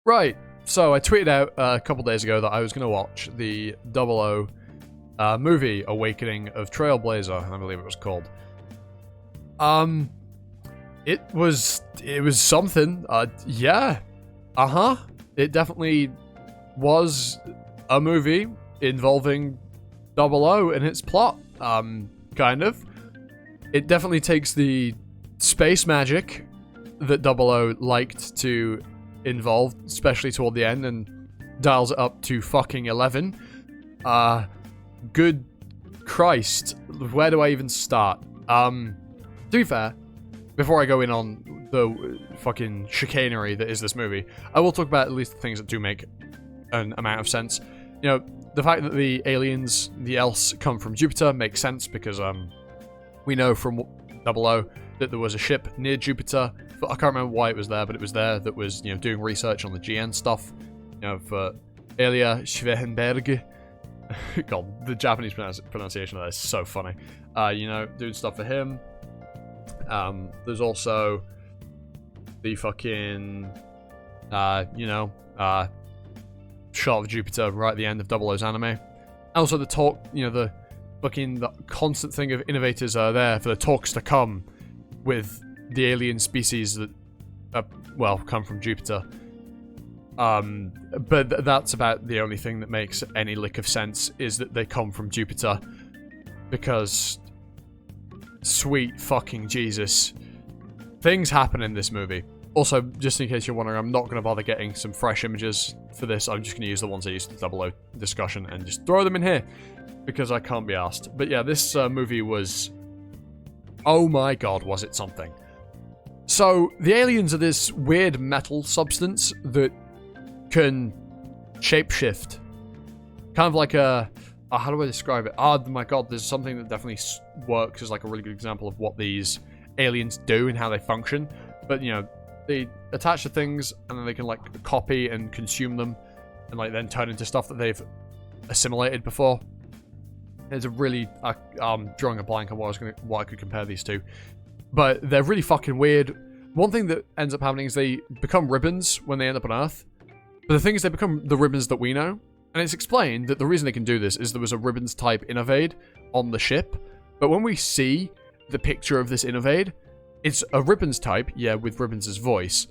Right, so I tweeted out a couple days ago that I was going to watch the Double O movie, Awakening of Trailblazer, I believe it was called. It was something. Yeah, It definitely was a movie involving Double O and its plot. Kind of. It definitely takes the space magic that Double O liked to involve, especially toward the end, and dials it up to fucking 11. Good Christ, where do I even start? To be fair, before I go in on the fucking chicanery that is this movie, I will talk about at least the things that do make an amount of sense. You know, the fact that the aliens, the Else, come from Jupiter makes sense because we know from Double O that there was a ship near Jupiter. I can't remember why it was there, but it was there that was, doing research on the GN stuff. For Elia Schwehenberg. God, the Japanese pronunciation of that is so funny. Doing stuff for him. There's also the fucking, shot of Jupiter right at the end of Double O's anime. And also the talk, the constant thing of innovators are there for the talks to come with the alien species that, come from Jupiter. But that's about the only thing that makes any lick of sense, is that they come from Jupiter. Because, sweet fucking Jesus, things happen in this movie. Also, just in case you're wondering, I'm not going to bother getting some fresh images for this. I'm just going to use the ones I used in the Double O discussion and just throw them in here, because I can't be asked. But yeah, this movie was... oh my god, was it something. So, the aliens are this weird metal substance that can shapeshift. Kind of like a... how do I describe it? Oh my god, there's something that definitely works as like a really good example of what these aliens do and how they function. But, they attach to things and then they can like copy and consume them and like then turn into stuff that they've assimilated before. There's a really... drawing a blank on what I could compare these to. But they're really fucking weird. One thing that ends up happening is they become ribbons when they end up on Earth. But the thing is, they become the ribbons that we know. And it's explained that the reason they can do this is there was a ribbons type Innovade on the ship. But when we see the picture of this Innovade, it's a ribbons type, yeah, with Ribbons' voice,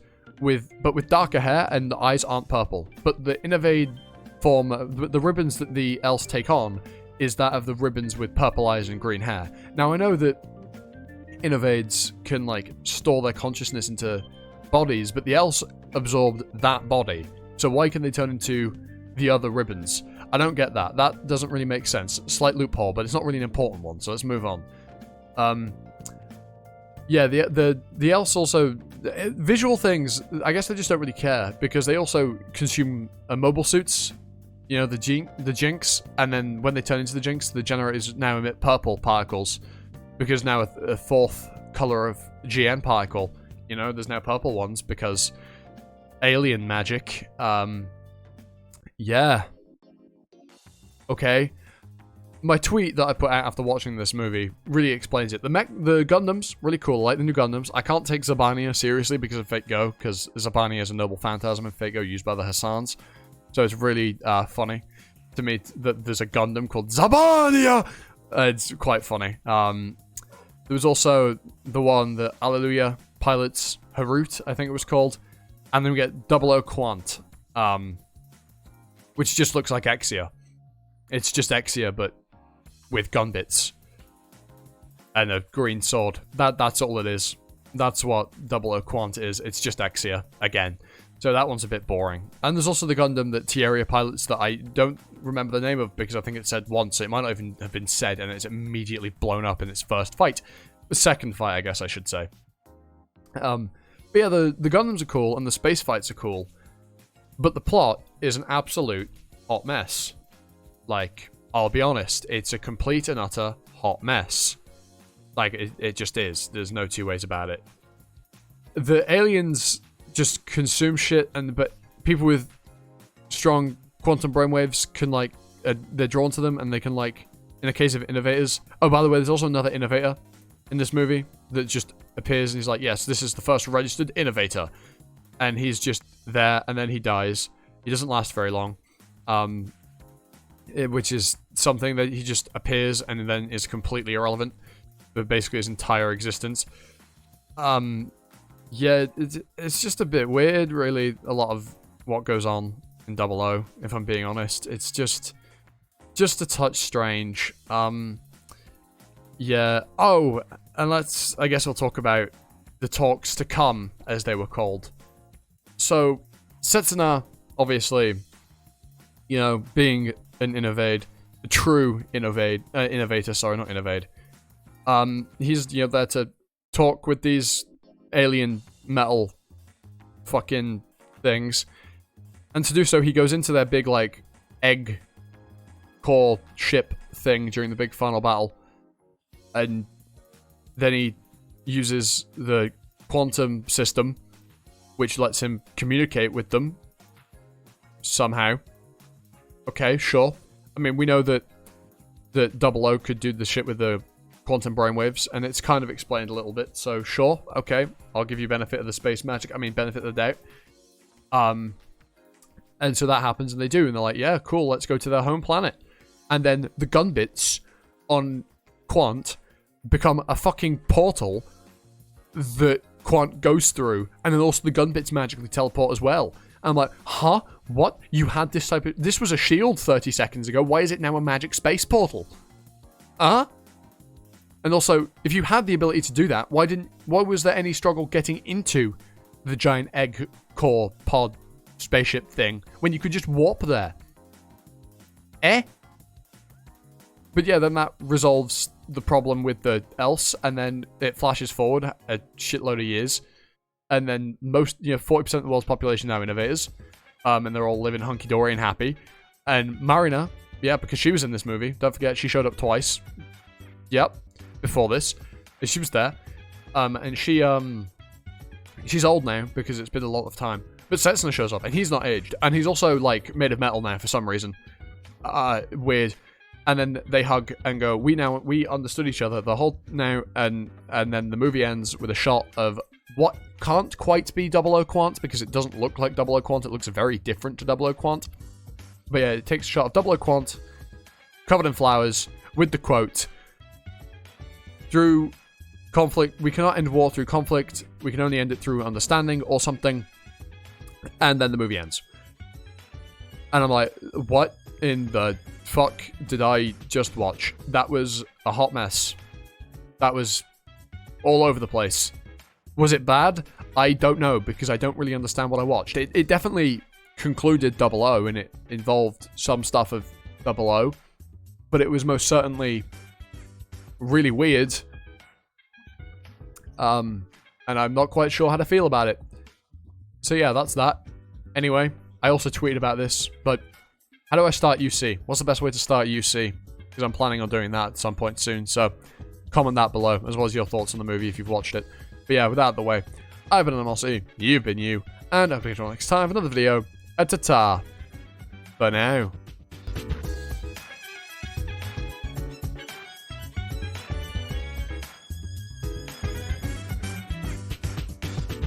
but with darker hair, and the eyes aren't purple. But the Innovade form, the ribbons that the Else take on, is that of the ribbons with purple eyes and green hair. Now, I know that Innovades can, like, store their consciousness into bodies, but the Else absorbed that body. So why can they turn into the other ribbons? I don't get that. That doesn't really make sense. Slight loophole, but it's not really an important one, so let's move on. Yeah, the Else also... visual things, I guess they just don't really care, because they also consume mobile suits. The Jinx, and then when they turn into the Jinx, the generators now emit purple particles, because now a fourth color of GN particle, there's now purple ones, because alien magic. Yeah. Okay. My tweet that I put out after watching this movie really explains it. The Gundams, really cool. I like the new Gundams. I can't take Zabania seriously because of Fate Go, because Zabania is a noble phantasm in Fate Go used by the Hassans. So it's really funny to me that there's a Gundam called Zabania! It's quite funny. There was also the one that Alleluia pilots, Harut, I think it was called. And then we get Double O Quant, which just looks like Exia. It's just Exia, but with gun bits. And a green sword. That's all it is. That's what Double O Quant is. It's just Exia, again. So that one's a bit boring. And there's also the Gundam that Tieria pilots that I don't remember the name of, because I think it said once. So it might not even have been said, and it's immediately blown up in its first fight. The second fight, I guess I should say. But yeah, the Gundams are cool, and the space fights are cool. But the plot is an absolute hot mess. Like, I'll be honest, it's a complete and utter hot mess. Like, it just is. There's no two ways about it. The aliens just consume shit, but people with strong quantum brainwaves can, like, they're drawn to them, and they can, like, in a case of innovators... Oh, by the way, there's also another innovator in this movie that just appears, and he's like, yes, this is the first registered innovator. and he's just there, and then he dies. He doesn't last very long, which is something that he just appears and then is completely irrelevant for basically his entire existence. Yeah, it's just a bit weird, really, a lot of what goes on in 00, if I'm being honest. It's just a touch strange. Yeah. Oh, and I guess we'll talk about the talks to come, as they were called. So, Setsuna, obviously, you know, being an a true innovator, sorry, not innovate. He's, you know, there to talk with these alien metal fucking things. And to do so, he goes into their big, like, egg core ship thing during the big final battle. And then he uses the quantum system, which lets him communicate with them somehow. Okay, sure. I mean, we know that 00 could do the shit with the quantum brainwaves, and it's kind of explained a little bit, so sure, okay. I'll give you benefit of the space magic, benefit of the doubt. And so that happens, and they do, and they're like, yeah, cool, let's go to their home planet. And then the gun bits on Quant become a fucking portal that Quant goes through, and then also the gun bits magically teleport as well. And I'm like, huh? What? You had this type of... This was a shield 30 seconds ago. Why is it now a magic space portal? And also, if you had the ability to do that, why was there any struggle getting into the giant egg core pod spaceship thing when you could just warp there? But yeah, then that resolves the problem with the else, and then it flashes forward a shitload of years, and then 40% of the world's population are now innovators, and they're all living hunky-dory and happy. And Marina, yeah, because she was in this movie, don't forget, she showed up twice. Yep, before this. She was there. And she's old now, because it's been a lot of time. But Setsuna shows up, and he's not aged. And he's also, like, made of metal now for some reason. Weird. And then they hug and go, we understood each other the whole now, and then the movie ends with a shot of what can't quite be 00 Quant, because it doesn't look like 00 Quant, it looks very different to 00 Quant. But yeah, it takes a shot of 00 Quant, covered in flowers, with the quote, through conflict, we cannot end war through conflict, we can only end it through understanding, or something. And then the movie ends. And I'm like, what in the fuck did I just watch? That was a hot mess. That was all over the place. Was it bad? I don't know, because I don't really understand what I watched. It definitely concluded 00, and it involved some stuff of 00, but it was most certainly really weird. And I'm not quite sure how to feel about it. So yeah, that's that. Anyway, I also tweeted about this, but how do I start UC? What's the best way to start UC? Because I'm planning on doing that at some point soon, so comment that below, as well as your thoughts on the movie if you've watched it. But yeah, with that out of the way, I've been Animosity, you've been you, and I'll be back next time for another video. Ta-ta. For now.